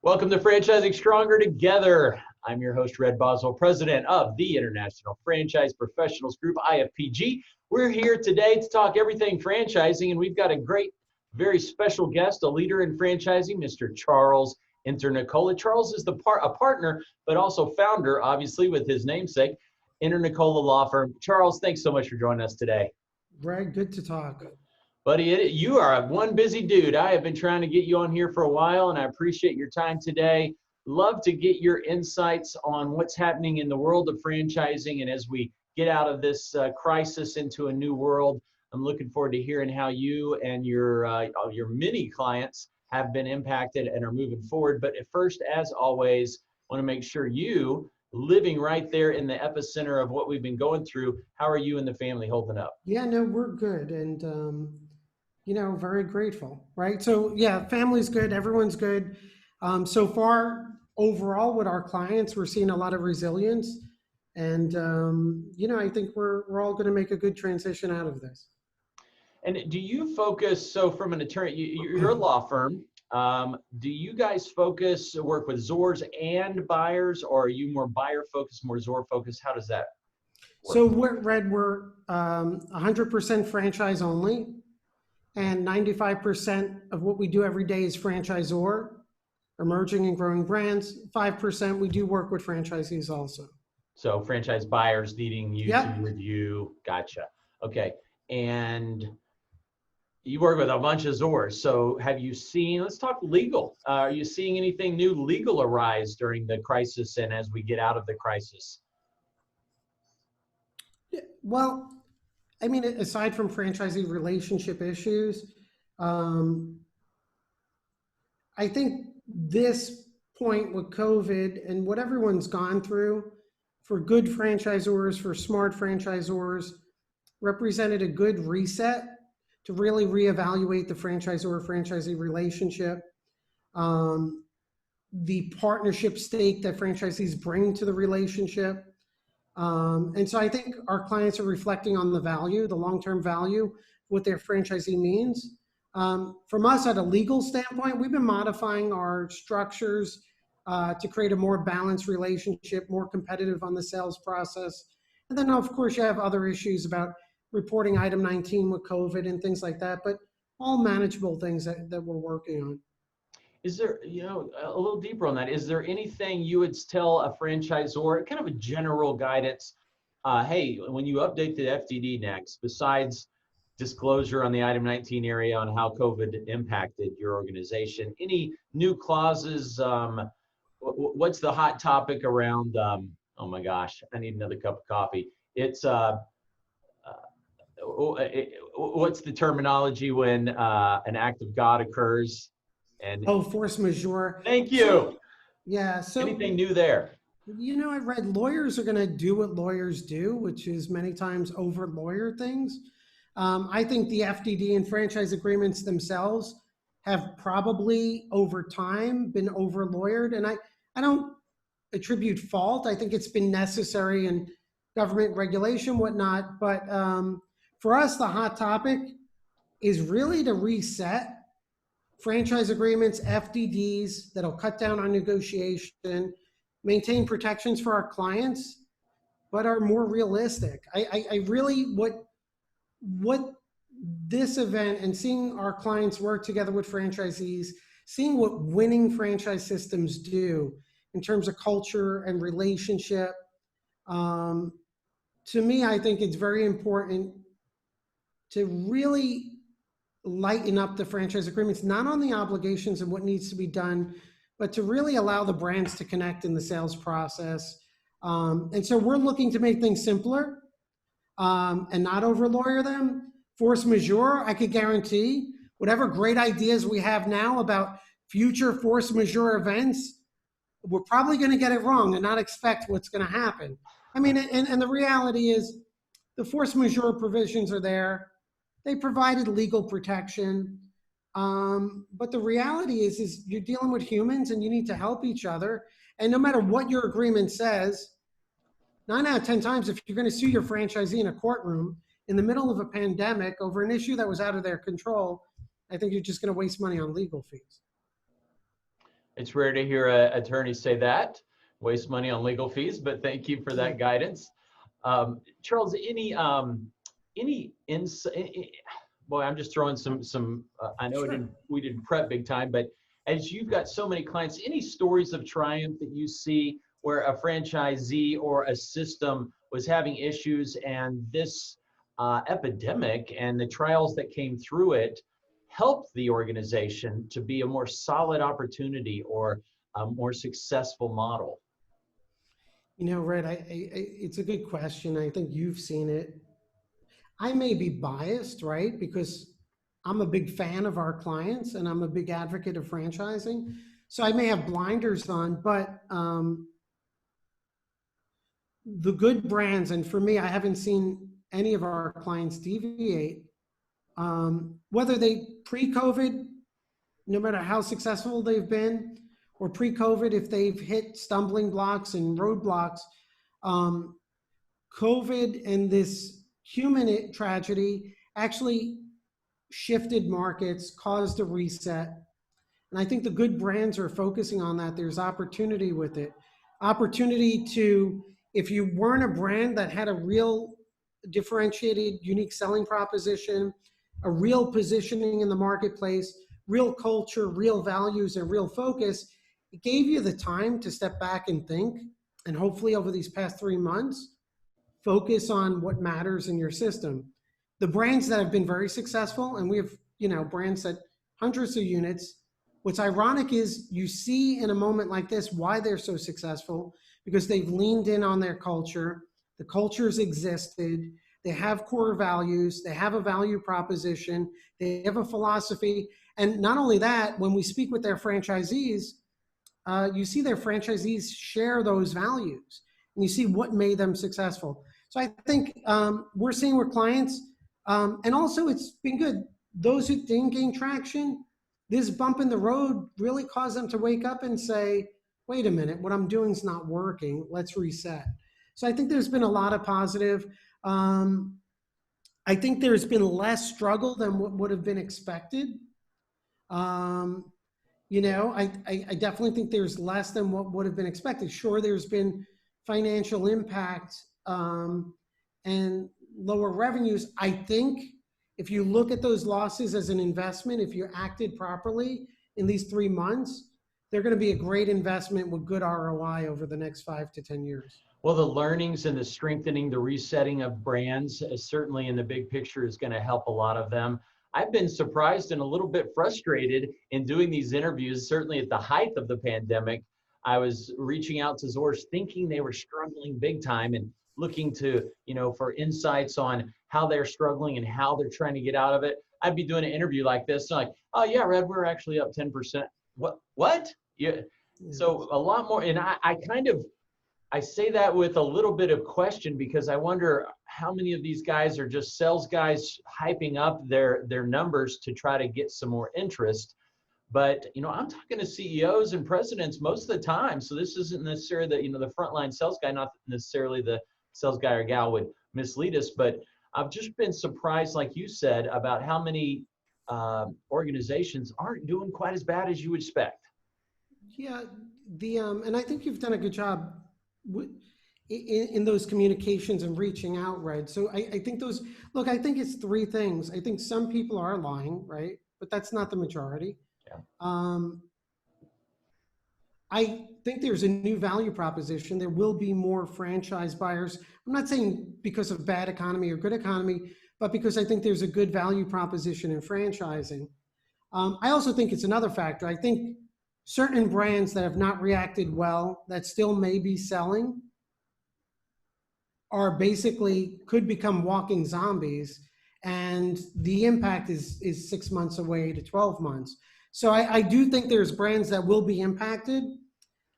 Welcome to Franchising Stronger Together. I'm your host, Red Boswell, president of the International Franchise Professionals Group, IFPG. We're here today to talk everything franchising, and we've got a great, very special guest, a leader in franchising, Mr. Charles Internicola. Charles is a partner, but also founder, obviously, with his namesake, Internicola Law Firm. Charles, thanks so much for joining us today. Greg, good to talk. Buddy, you are one busy dude. I have been trying to get you on here for a while, and I appreciate your time today. Love to get your insights on what's happening in the world of franchising, and as we get out of this crisis into a new world, I'm looking forward to hearing how you and your many clients have been impacted and are moving forward. But at first, as always, I want to make sure you, living right there in the epicenter of what we've been going through, how are you and the family holding up? Yeah, no, we're good. And, very grateful, right? So yeah, family's good. Everyone's good. So far, overall with our clients, we're seeing a lot of resilience. And, I think we're all going to make a good transition out of this. And do you focus, so from an attorney, you're a law firm, do you guys work with ZORs and buyers, or are you more buyer focused, more ZOR focused? How does that work? So we're 100% franchise only, and 95% of what we do every day is franchisor, emerging and growing brands. 5% we do work with franchisees also. So franchise buyers needing you Yep. to review. Gotcha. Okay. And you work with a bunch of ZORs. So have you seen, let's talk legal. Are you seeing anything new legal arise during the crisis and as we get out of the crisis? Well, I mean, aside from franchisee relationship issues, I think this point with COVID and what everyone's gone through, for good franchisors, for smart franchisors, represented a good reset to really reevaluate the franchisor-franchisee relationship, the partnership stake that franchisees bring to the relationship. And so I think our clients are reflecting on the value, the long-term value, what their franchisee means. From us at a legal standpoint, we've been modifying our structures to create a more balanced relationship, more competitive on the sales process. And then of course you have other issues about reporting item 19 with COVID and things like that, but all manageable things that we're working on. Is there, a little deeper on that, is there anything you would tell a franchisor, kind of a general guidance, hey, when you update the FDD next, besides disclosure on the item 19 area on how COVID impacted your organization, any new clauses, what's the hot topic around, oh my gosh, I need another cup of coffee. It's, what's the terminology when an act of God occurs? And force majeure. Thank you. So, yeah. So anything new there? I read lawyers are going to do what lawyers do, which is many times over lawyer things. I think the FDD and franchise agreements themselves have probably over time been over lawyered. And I don't attribute fault. I think it's been necessary in government regulation, whatnot. But for us, the hot topic is really to reset franchise agreements, FDDs that'll cut down on negotiation, maintain protections for our clients, but are more realistic. I really, what this event and seeing our clients work together with franchisees, seeing what winning franchise systems do in terms of culture and relationship, to me, I think it's very important to really lighten up the franchise agreements, not on the obligations and what needs to be done, but to really allow the brands to connect in the sales process. And so we're looking to make things simpler and not over lawyer them. Force majeure, I could guarantee whatever great ideas we have now about future force majeure events, we're probably going to get it wrong and not expect what's going to happen. I mean, and the reality is the force majeure provisions are there. They provided legal protection. But the reality is you're dealing with humans and you need to help each other. And no matter what your agreement says, 9 out of 10 times, if you're going to sue your franchisee in a courtroom in the middle of a pandemic over an issue that was out of their control, I think you're just going to waste money on legal fees. It's rare to hear an attorney say that, waste money on legal fees, but thank you for that guidance. Charles, any insight? Boy, I'm just throwing some. I know Sure. we didn't prep big time, but as you've got so many clients, any stories of triumph that you see where a franchisee or a system was having issues, and this epidemic and the trials that came through it helped the organization to be a more solid opportunity or a more successful model? You know, Red, it's a good question. I think you've seen it. I may be biased, right? Because I'm a big fan of our clients and I'm a big advocate of franchising. So I may have blinders on, but the good brands, and for me, I haven't seen any of our clients deviate. Whether they pre-COVID, no matter how successful they've been, or pre-COVID, if they've hit stumbling blocks and roadblocks, um, COVID and this human tragedy actually shifted markets, caused a reset. And I think the good brands are focusing on that. There's opportunity with it. Opportunity to, if you weren't a brand that had a real differentiated, unique selling proposition, a real positioning in the marketplace, real culture, real values, and real focus, it gave you the time to step back and think. And hopefully over these past 3 months, focus on what matters in your system. The brands that have been very successful, and we have, brands that hundreds of units. What's ironic is you see in a moment like this why they're so successful, because they've leaned in on their culture. The culture's existed. They have core values. They have a value proposition. They have a philosophy. And not only that, when we speak with their franchisees, you see their franchisees share those values, and you see what made them successful. So I think we're seeing with clients, and also it's been good. Those who didn't gain traction, this bump in the road really caused them to wake up and say, wait a minute, what I'm doing is not working. Let's reset. So I think there's been a lot of positive. I think there's been less struggle than what would have been expected. Um, I definitely think there's less than what would have been expected. Sure, there's been financial impact and lower revenues. I think if you look at those losses as an investment, if you acted properly in these 3 months, they're going to be a great investment with good ROI over the next 5 to 10 years. Well, the learnings and the strengthening, the resetting of brands, certainly in the big picture is going to help a lot of them. I've been surprised and a little bit frustrated in doing these interviews. Certainly at the height of the pandemic, I was reaching out to Zors thinking they were struggling big time and looking to, for insights on how they're struggling and how they're trying to get out of it. I'd be doing an interview like this, and like, oh yeah, Red, we're actually up 10%. What? Yeah. So a lot more, and I say that with a little bit of question, because I wonder how many of these guys are just sales guys hyping up their numbers to try to get some more interest. But, I'm talking to CEOs and presidents most of the time. So this isn't necessarily the frontline sales guy, not necessarily the sales guy or gal would mislead us. But I've just been surprised, like you said, about how many organizations aren't doing quite as bad as you would expect. Yeah, and I think you've done a good job in those communications and reaching out, Red. So I think I think it's three things. I think some people are lying, right? But that's not the majority. Yeah. I think there's a new value proposition. There will be more franchise buyers. I'm not saying because of bad economy or good economy, but because I think there's a good value proposition in franchising. I also think it's another factor. I think certain brands that have not reacted well, that still may be selling, are basically could become walking zombies, and the impact is 6 months away to 12 months. So I do think there's brands that will be impacted,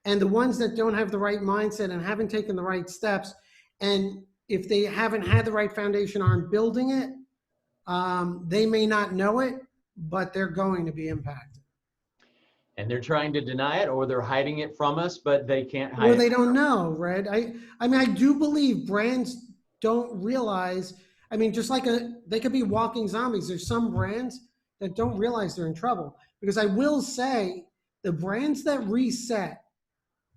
and the ones that don't have the right mindset and haven't taken the right steps, and if they haven't had the right foundation, aren't building it, they may not know it, but they're going to be impacted. And they're trying to deny it, or they're hiding it from us, but they can't hide it. Or they don't know, Red. I mean, I do believe brands don't realize, I mean, just like they could be walking zombies. There's some brands that don't realize they're in trouble. Because I will say, The brands that reset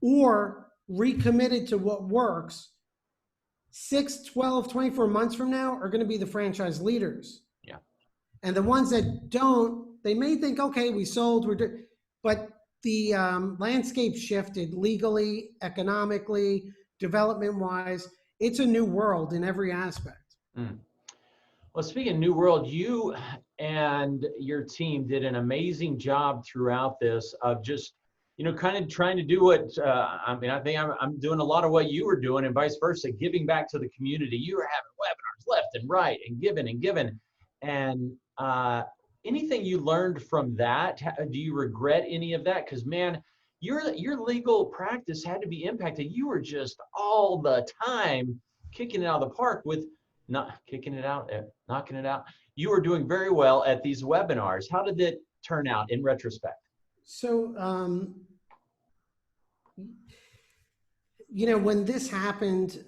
or recommitted to what works 6, 12, 24 months from now are going to be the franchise leaders. Yeah. And the ones that don't, they may think, okay, we sold, but the landscape shifted legally, economically, development-wise. It's a new world in every aspect. Mm. Well, speaking of new world, you and your team did an amazing job throughout this of just, kind of trying to do what, I think I'm doing a lot of what you were doing and vice versa, giving back to the community. You were having webinars left and right and giving and giving. And anything you learned from that, do you regret any of that? Because, man, your legal practice had to be impacted. You were just all the time kicking it out of the park with not kicking it out, knocking it out. You were doing very well at these webinars. How did it turn out in retrospect? So, when this happened,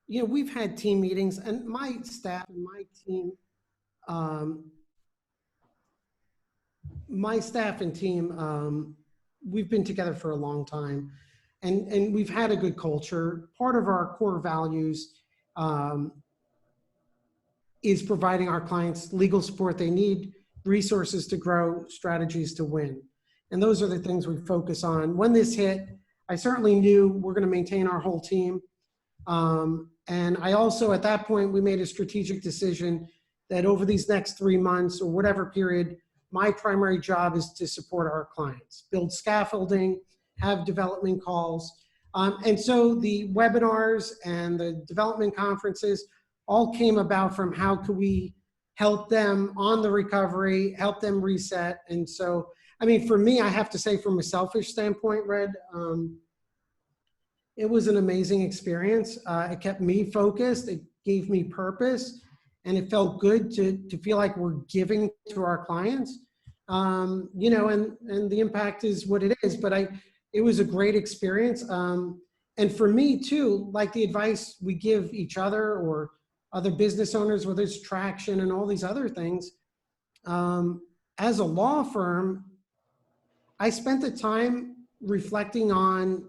we've had team meetings, and my staff and my team, we've been together for a long time, and we've had a good culture. Part of our core values is providing our clients legal support they need, resources to grow, strategies to win. And those are the things we focus on. When this hit, I certainly knew we're going to maintain our whole team. And I also, at that point, we made a strategic decision that over these next 3 months or whatever period, my primary job is to support our clients, build scaffolding, have development calls. And so the webinars and the development conferences all came about from how could we help them on the recovery, help them reset. And so, for me, I have to say from a selfish standpoint, Red, it was an amazing experience. It kept me focused. It gave me purpose, and it felt good to feel like we're giving to our clients. And the impact is what it is, but it was a great experience. And for me too, like the advice we give each other or other business owners, whether it's traction and all these other things, as a law firm, I spent the time reflecting on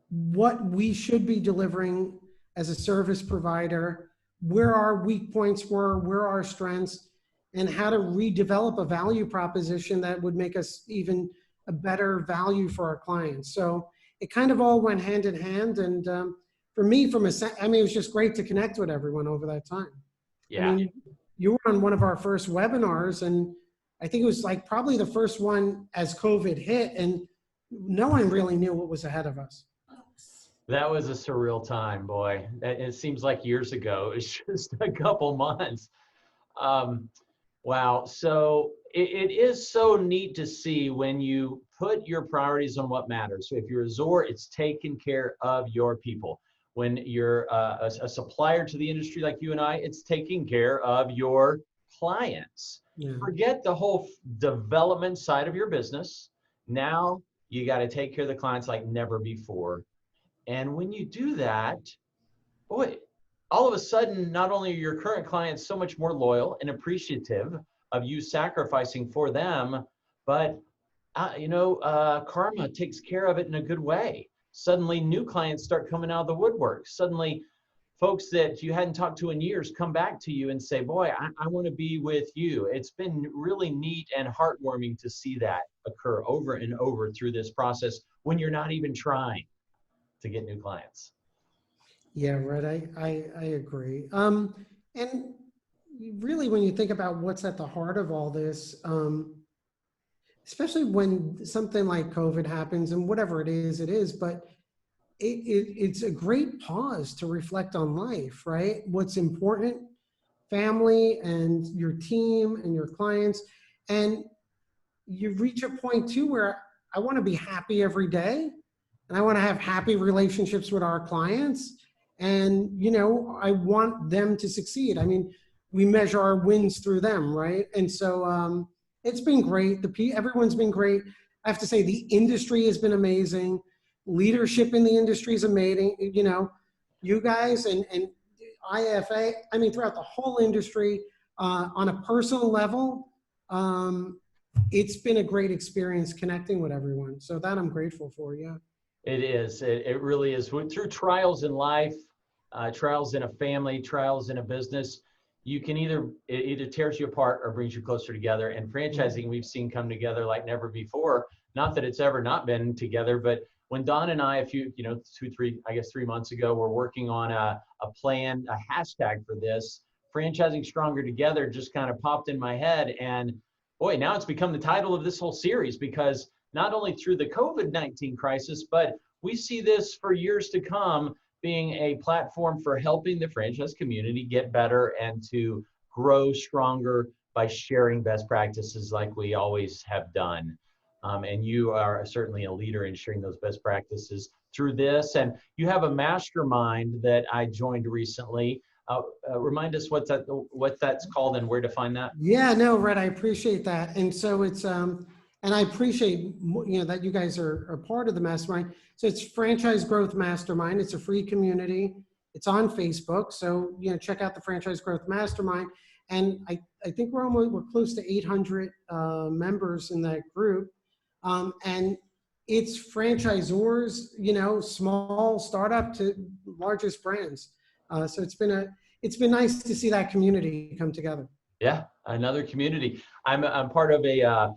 what we should be delivering as a service provider, where our weak points were, where our strengths, and how to redevelop a value proposition that would make us even a better value for our clients. So it kind of all went hand in hand. And for me, it was just great to connect with everyone over that time. Yeah. You were on one of our first webinars, and I think it was like probably the first one as COVID hit, and no one really knew what was ahead of us. That was a surreal time, boy. It seems like years ago. It's just a couple months. Wow. So it is so neat to see when you put your priorities on what matters. So if you're a resort, it's taking care of your people. When you're a supplier to the industry like you and I, it's taking care of your clients. Yeah. Forget the whole development side of your business. Now you got to take care of the clients like never before. And when you do that, boy, all of a sudden, not only are your current clients so much more loyal and appreciative of you sacrificing for them, but karma takes care of it in a good way. Suddenly, new clients start coming out of the woodwork. Suddenly, folks that you hadn't talked to in years come back to you and say, boy, I want to be with you. It's been really neat and heartwarming to see that occur over and over through this process when you're not even trying to get new clients. Yeah, right. I agree. And really, when you think about what's at the heart of all this, especially when something like COVID happens, and whatever it is, but it's a great pause to reflect on life, right? What's important, family and your team and your clients. And you reach a point too where I want to be happy every day, and I want to have happy relationships with our clients. And, I want them to succeed. We measure our wins through them, right? And so it's been great. Everyone's been great. I have to say the industry has been amazing. Leadership in the industry is amazing. You guys and IFA, throughout the whole industry, on a personal level, it's been a great experience connecting with everyone. So that I'm grateful for. Yeah. It is. It really is. Through trials in life, trials in a family, trials in a business, you can it either tears you apart or brings you closer together. And franchising, we've seen come together like never before. Not that it's ever not been together, but when Don and I, I guess 3 months ago, were working on a plan, a hashtag for this, Franchising Stronger Together just kind of popped in my head. And boy, now it's become the title of this whole series, because not only through the COVID-19 crisis, but we see this for years to come being a platform for helping the franchise community get better and to grow stronger by sharing best practices like we always have done. And you are certainly a leader in sharing those best practices through this. And you have a mastermind that I joined recently. Remind us what that's called and where to find that. Yeah, no, Red, I appreciate that. And so it's, and I appreciate, that you guys are part of the mastermind. So it's Franchise Growth Mastermind. It's a free community. It's on Facebook. So, check out the Franchise Growth Mastermind. And I think we're close to 800 members in that group. And it's franchisors, small startup to largest brands. So it's been nice to see that community come together. Yeah, another community. I'm part of a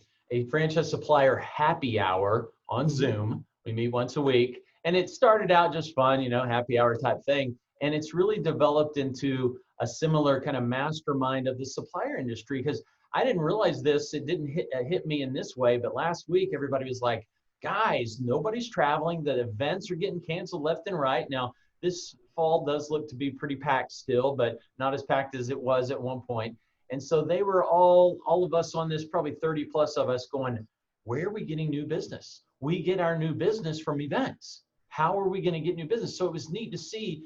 franchise supplier happy hour on Zoom. We meet once a week, and it started out just fun, happy hour type thing. And it's really developed into a similar kind of mastermind of the supplier industry, because I didn't realize this. It didn't hit me in this way, but last week everybody was like, guys, nobody's traveling. The events are getting canceled left and right. Now, this fall does look to be pretty packed still, but not as packed as it was at one point. And so they were all of us on this, probably 30 plus of us, going, where are we getting new business? We get our new business from events. How are we going to get new business? So it was neat to see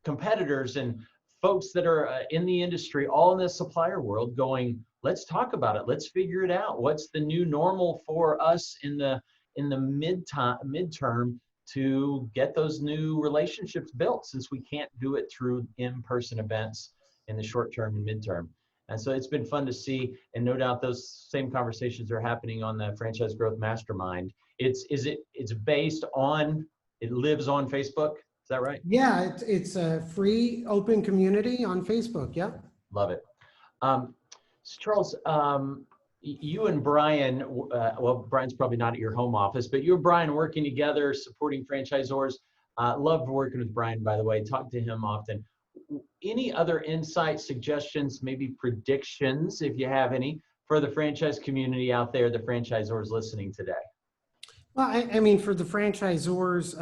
competitors and folks that are in the industry, all in the supplier world, going, let's talk about it. Let's figure it out. What's the new normal for us in the midterm to get those new relationships built, since we can't do it through in-person events in the short term and midterm. And so it's been fun to see, and no doubt those same conversations are happening on the Franchise Growth Mastermind. It lives on Facebook. Is that right? Yeah, it's a free open community on Facebook. Yep. Love it. So Charles, you and Brian, Brian's probably not at your home office, but you and Brian working together, supporting franchisors. Loved working with Brian, by the way. Talk to him often. Any other insights, suggestions, maybe predictions, if you have any, for the franchise community out there, the franchisors listening today? Well, I mean, for the franchisors,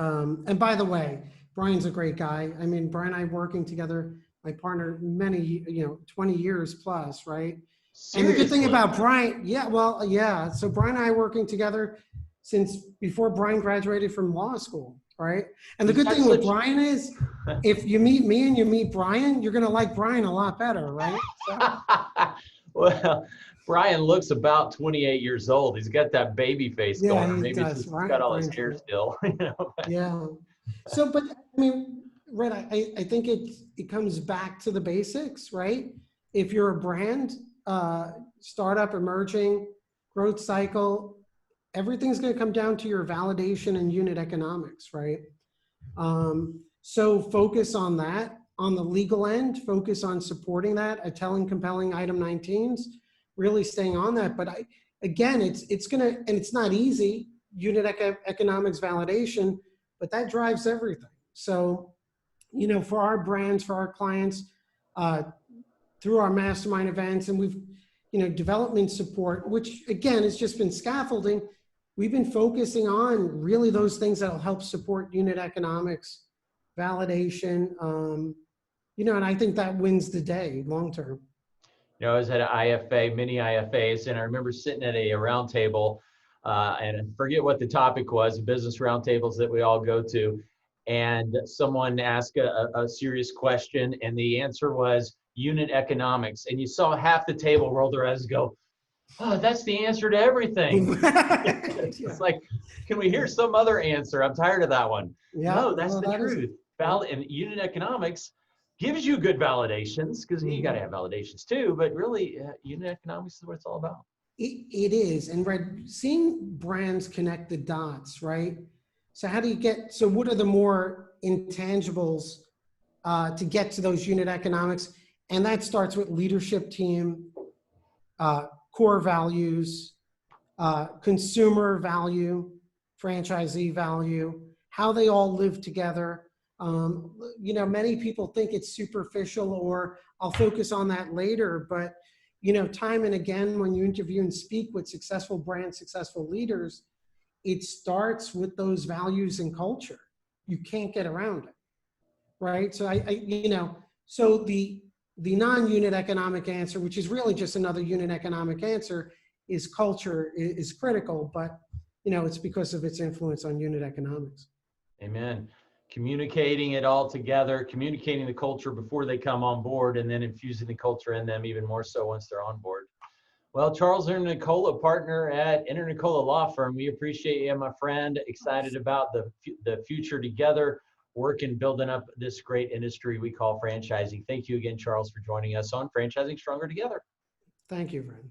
and by the way, Brian's a great guy. I mean, Brian and I working together, my partner, many, 20 years plus, right? Seriously? And the good thing about Brian, yeah. So Brian and I working together since before Brian graduated from law school, right? And the good thing with Brian is, if you meet me and you meet Brian, you're going to like Brian a lot better, right? So. Well, Brian looks about 28 years old. He's got that baby face going. Maybe he's got all his hair still. Yeah. So, but I mean, Red, I think it comes back to the basics, right? If you're a brand, startup, emerging, growth cycle, everything's going to come down to your validation and unit economics, right? So focus on that. On the legal end, focus on supporting that, telling compelling item 19s, really staying on that. But again, it's going to, and it's not easy, unit economics validation, but that drives everything. So, for our brands, for our clients, through our mastermind events, and we've, development support, which again, has just been scaffolding. We've been focusing on really those things that'll help support unit economics, validation, and I think that wins the day long term. I was at an IFA, many IFAs, and I remember sitting at a round table, and I forget what the topic was, business roundtables that we all go to, and someone asked a serious question, and the answer was unit economics, and you saw half the table roll their eyes and go, oh, that's the answer to everything. It's like, can we hear some other answer? I'm tired of that one. Yeah, no, that's the truth. And unit economics gives you good validations, because you got to have validations too, but really unit economics is what it's all about. It is. And seeing brands connect the dots, right? So how do you get, so what are the more intangibles to get to those unit economics? And that starts with leadership team, core values, consumer value, franchisee value, how they all live together. You know, many people think it's superficial, or I'll focus on that later, but you know, time and again, when you interview and speak with successful brands, successful leaders, it starts with those values and culture. You can't get around it, right? So you know, so the non-unit economic answer, which is really just another unit economic answer, is culture is critical, but you know, it's because of its influence on unit economics. Amen. Communicating it all together, communicating the culture before they come on board, and then infusing the culture in them even more so once they're on board. Well, Charles Internicola, partner at Internicola Law Firm, we appreciate you, my friend. Excited about the future together, working, building up this great industry we call franchising. Thank you again, Charles, for joining us on Franchising Stronger Together. Thank you, Brent.